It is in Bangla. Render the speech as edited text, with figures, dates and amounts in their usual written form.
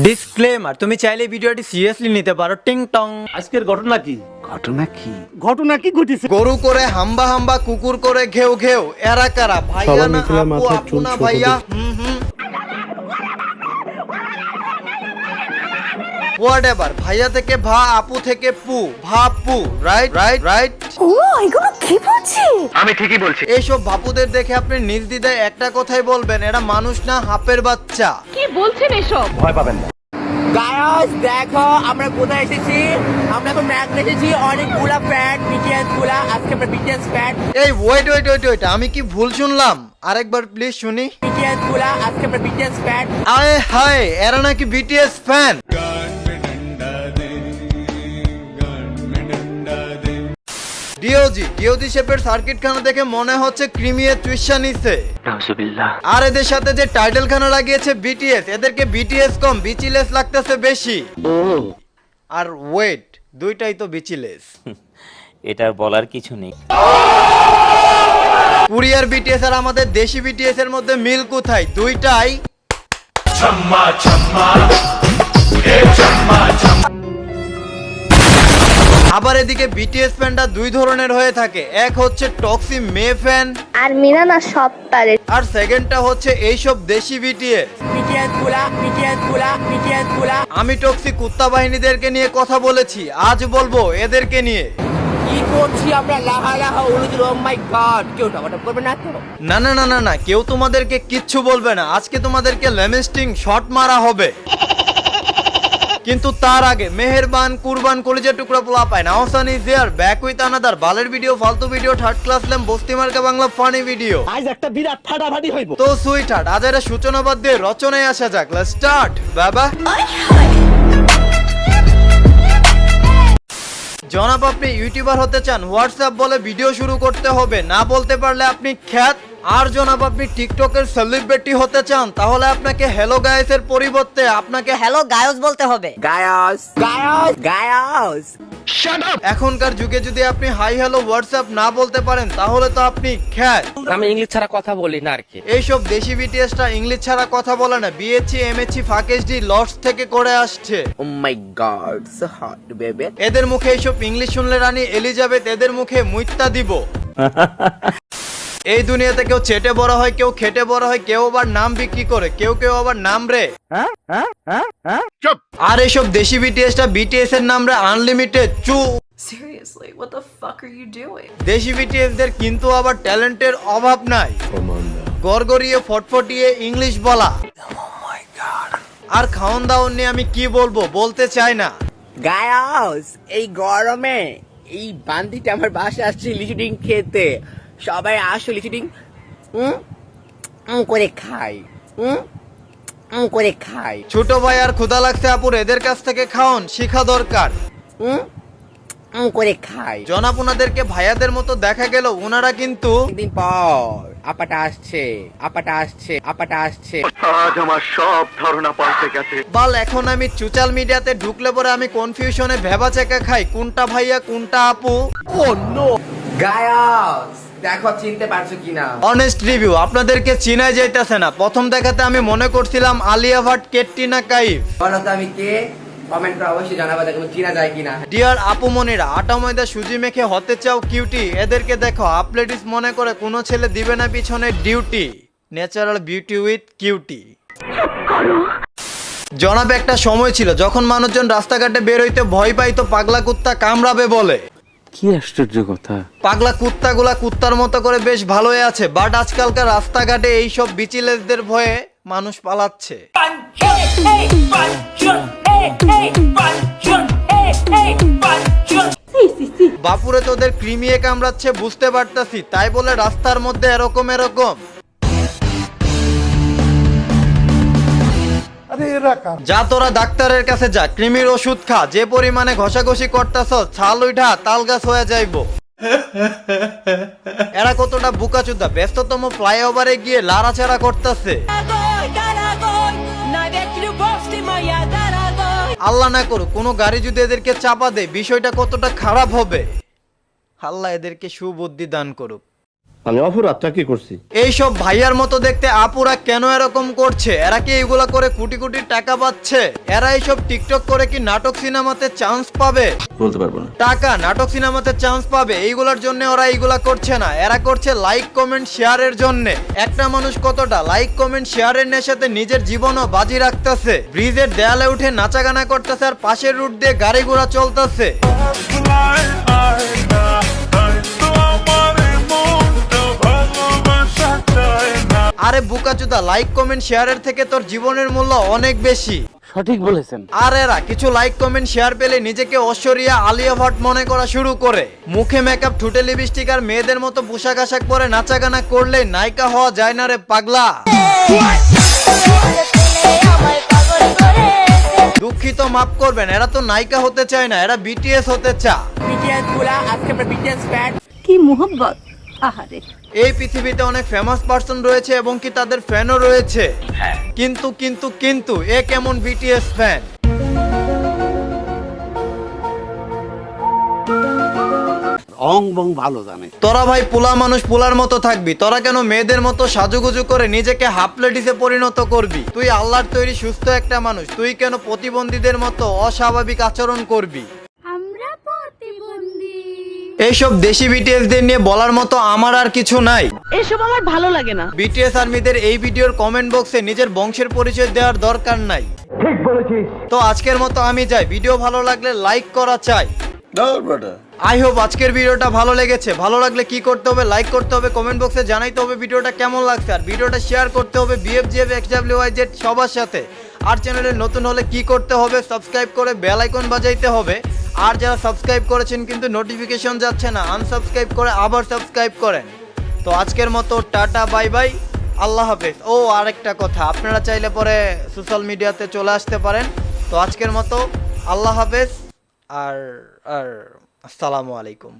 ডিসক্লেমার, তুমি চাইলে ভিডিওটি সিরিয়াসলি নিতে পারো। টিং টং। আজকের ঘটনা কি? ঘটনা কি ঘটেছে? গরু করে হাম্বা হাম্বা, কুকুর করে ঘেউ ঘেউ, এরা কারা? ভাইয়া না আপু, আপু না ভাইয়া? হোয়াটএভার, ভাইয়া থেকে ভা, আপু থেকে পু, ভাপু, রাইট রাইট রাইট। ও এগুলো কি বলছি? আমি ঠিকই বলছি। এইসব ভাপুদের দেখে আপনি নির্দ্বিধায় একটা কথাই বলবেন, এরা মানুষ না হাপের বাচ্চা। কি বলছেন এসব? ভয় পাবেন না। গায়স দেখো আমরা কোথায় এসেছি। আমরা এখন ম্যাচ এসেছি, অনেকগুলা ফ্যাট বিটিএস গুলা। আজকে আমরা বিটিএস ফ্যাট এই ওয়েট ওয়েট ওয়েট ওয়েট, আমি কি ভুল শুনলাম? আরেকবার প্লিজ শুনি। বিটিএস গুলা, আজকে আমরা বিটিএস ফ্যাট। আয় হায়, এরা নাকি বিটিএস ফ্যান। ডিওজি শেপের সার্কিট খানা দেখে মনে হচ্ছে ক্রিমিয়ে চুইসা নিছে। আর এদের সাথে যে টাইটেল খানা লাগিয়েছে বিটিএস, এদেরকে বিটিএস কম বিচিলেস লাগতেছে বেশি। আর ওয়েট, দুইটাই তো বিচিলেস। এটা বলার কিছু নেই। কুরিয়ার বিটিএস আর আমাদের দেশি বিটিএস এর মধ্যে মিল কোথায়? দুইটাই আবার এদিকে বিটিএস ফ্যানটা দুই ধরনের হয়ে থাকে। এক হচ্ছে টক্সি মে ফ্যান, আর মিনা না সব পারে। আর সেকেন্ডটা হচ্ছে এইসব দেশি বিটিএস। বিটিএস গুলা, বিটিএস গুলা, বিটিএস গুলা। আমি টক্সি কুত্তা বাহিনীদেরকে নিয়ে কথা বলেছি, আজ বলবো এদেরকে নিয়ে। কি করছি আমরা? লাহা লাহা উলুদুর। ও মাই গড, কেউ টমাটো করবে না তো? না না না না না, কেউ তোমাদেরকে কিচ্ছু বলবে না। আজকে তোমাদেরকে লেমিস্টিং শট মারা হবে। কিন্তু তার আগে মেহেরবান কুরবান কলিজা টুকরা পোলা পায় না, Ahsan is here back with another বালের ভিডিও, ফালতু ভিডিও, থার্ড ক্লাস ল্যাম, বস্তি মার্কা বাংলা ফানি ভিডিও। আজ একটা বিরাট ফাটাফাটি হইব। তো সুইট হার্ট, আজ এর সূচনাবাদ দিয়ে রচনায় আসা যাক। লেটস স্টার্ট বাবা। জনাব, আপনি ইউটিউবার হতে চান, হোয়াটসঅ্যাপ বলে ভিডিও শুরু করতে হবে, না বলতে পারলে আপনি খ্যাত। আর জনাব, আপনি টিকটকের সেলিব্রিটি হতে চান, তাহলে আপনাকে হ্যালো গায়েস এর পরিবর্তে আপনাকে হ্যালো গায়স বলতে হবে। গায়স গায়স গায়স। এখনকার যুগে যদি আপনি হাই হ্যালো হোয়াটসঅ্যাপ না বলতে পারেন, তাহলে তো আপনি খ্যাত। আমি ইংলিশ ছাড়া কথা বলি না আর কি। এইসব দেশি বিটিএসটা ইংলিশ ছাড়া কথা বলে না, বিএসসি এমএসসি ফাকেসডি লর্ডস থেকে করে আসছে। ও মাই গড, সো হট বেবি। এদের মুখে এইসব ইংলিশ শুনলে রানী এলিজাবেথ এদের মুখে মুইত্তা দিব। এই দুনিয়াতে কেউ চেটে বড় হয়, কেউ খেটে বড় হয়, কেউ আবার নাম বিক্রি করে, কেউ কেউ আবার নাম রে। আর এইসব দেশি বিটিএসটা বিটিএস এর নাম রে আনলিমিটেড চু। Seriously, what the fuck are you doing? দেশি বিটিএস দের কিন্তু আবার ট্যালেন্টের অভাব নাই। গড়গড়িয়ে ফটফটিয়ে ইংলিশ বলা। আর খাওন দাওন নিয়ে আমি কি বলবো, বলতে চাই না। গায়স, এই গরমে এই বান্দিটা আমার বাসায় আসছে লিচু ডিম খেতে। সবাই আসো লিচু ডিম করে খাই, করে খাই। ছোট ভাই আর ক্ষুধা লাগছে আপুর, এদের কাছ থেকে খাওন শিখা দরকার। করে খাই। জনাব, ওনাদেরকে ভাইয়াদের মতো দেখা গেল, ওনারা কিন্তু দিন পর আপাটা আসছে, আপাটা আসছে, আপাটা আসছে। আজ আমার সব ধারণা পাল্টে গেছে। বাল, এখন আমি সোশ্যাল মিডিয়াতে ঢুকলে পরে আমি কনফিউশনে ভেবা চেকা খাই, কোনটা ভাইয়া কোনটা আপু। ও নো গায়স, দেখো চিনতে পারছো কিনা? অনেস্ট রিভিউ, আপনাদেরকে চিনা যাইতেছে না। প্রথম দেখাতে আমি মনে করছিলাম আলিয়া ভাট, ক্যাটরিনা কাইফ। বলো তো আমি কে? কমেন্ট করে অবশ্যই জানাবা, দেখো চিনা যায় কিনা। ডিয়ার আপু মনিরা, আটা ময়দা সুজি মেখে হতে চাও কিউটি, এদেরকে দেখো আপলেটিস মনে করে কোনো ছেলে দিবে না পিছনে duty. Natural beauty with cutie. জনাব, একটা সময় ছিল যখন মানুষজন রাস্তাঘাটে বের হইতে ভয় পাইতো পাগলা কুত্তা কামড়াবে বলে। কি আশ্চর্য কথা! পাগলা কুত্তাগুলা কুত্তার মতো করে বেশ ভালোই আছে, বাট আজকালকার রাস্তাঘাটে এইসব বিচিলেসদের ভয়ে মানুষ পালাচ্ছে। বাপুরে তোদের ক্রিমিয়ে কামড়াচ্ছে বুঝতে পারতাছি, তাই বলে রাস্তার মধ্যে এরকম এরকম। যা তোরা ডাক্তারের কাছে যা, কৃমির ওষুধ খা, যে পরিমাণে ঘষাঘষি করতাছ ছাল উঠা তাল গাছ হয়ে যাইব। এরা কতটা বুকাচুদা, ব্যস্ততম ফ্লাইওভারে গিয়ে লাড়াচাড়া করতেছে। আল্লাহ না করুক কোনো গাড়ি যদি এদেরকে চাপা দেয়, বিষয়টা কতটা খারাপ হবে। আল্লাহ এদেরকে সুবুদ্ধি দান করুক। আমি অপরাধটা কি করছি? এইসব ভাইয়ার মতো দেখতে আপুরা কেন এরকম করছে? এরা কি এইগুলা করে কোটি কোটি টাকা পাচ্ছে? এরা এইসব টিকটক করে কি নাটক সিনেমাতে চান্স পাবে? বলতে পারবো না। টাকা নাটক সিনেমাতে চান্স পাবে, এইগুলার জন্য ওরা এইগুলা করছে না। এরা করছে লাইক কমেন্ট শেয়ারের জন্য। একটা মানুষ কতটা লাইক কমেন্ট শেয়ারের নেশাতে নিজের জীবনও বাজি রাখতেছে। ব্রিজের দেয়ালে উঠে নাচা গানা করতেছে আর পাশের রুট দিয়ে গাড়ি ঘোড়া চলতেছে। আরে বুকাচুদা, লাইক কমেন্ট শেয়ারের থেকে তোর জীবনের মূল্য অনেক বেশি। সঠিক বলেছেন। আর এরা কিছু লাইক কমেন্ট শেয়ার পেলে নিজেকে ঐশ্বরিয়া আলিয়া ভট্ট মনে করা শুরু করে। মুখে মেকআপ, ঠোঁটে লিপস্টিক আর মেয়েদের মতো পোশাক আশাক পরে নাচা গানা করলে নায়িকা হওয়া যায় না রে পাগলা। দুঃখিত, মাফ করবেন, এরা তো নায়িকা হতে চায় না, এরা বিটিএস হতে চায়। বিটিএস গুলা আজকে আমরা বিটিএস ফ্যান। কি মোহব্বত, আহারে। এই পৃথিবীতে অনেক ফেমাস পার্সন রয়েছে এবং কি তাদের ফ্যানও রয়েছে। কিন্তু কিন্তু কিন্তু এ কেমন বিটিএস ফ্যান? অং বং ভালো জানে। তোরা ভাই পোলা মানুষ, পোলার মতো থাকবি। তোরা কেন মেয়েদের মতো সাজুগুজু করে নিজেকে হাফ লেডিসে পরিণত করবি? তুই আল্লাহর তৈরি সুস্থ একটা মানুষ, তুই কেন প্রতিবন্ধীদের মতো অস্বাভাবিক আচরণ করবি? আমরা প্রতিবন্ধী। এইসব দেশি বিটিএস দের নিয়ে বলার মতো আমার আর কিছু নাই। এসব আমার ভালো লাগে না। বিটিএস আর্মিদের এই ভিডিওর কমেন্ট বক্সে নিজের বংশের পরিচয় দেওয়ার দরকার নাই। ঠিক বলেছিস। তো আজকের মতো আমি যাই। ভিডিও ভালো লাগলে লাইক করা চাই। আই হোপ আজকের ভিডিওটা ভালো লেগেছে। ভালো লাগলে কি করতে হবে? লাইক করতে হবে, কমেন্ট বক্সে জানাইতে হবে ভিডিওটা কেমন লাগছে, আর ভিডিওটা শেয়ার করতে হবে BFGF XWYZ সবার সাথে। আর চ্যানেলে নতুন হলে কি করতে হবে? সাবস্ক্রাইব করে বেল আইকন বাজাইতে হবে। আর যারা সাবস্ক্রাইব করেছেন কিন্তু নোটিফিকেশন যাচ্ছে না, আনসাবস্ক্রাইব করে আবার সাবস্ক্রাইব করেন। তো আজকের মতো টাটা, বাই বাই, আল্লাহ হাফেজ। ও আরেকটা কথা, আপনারা চাইলে পরে সোশ্যাল মিডিয়াতে চলে আসতে পারেন। তো আজকের মতো আল্লাহ হাফেজ আর আসসালামু আলাইকুম।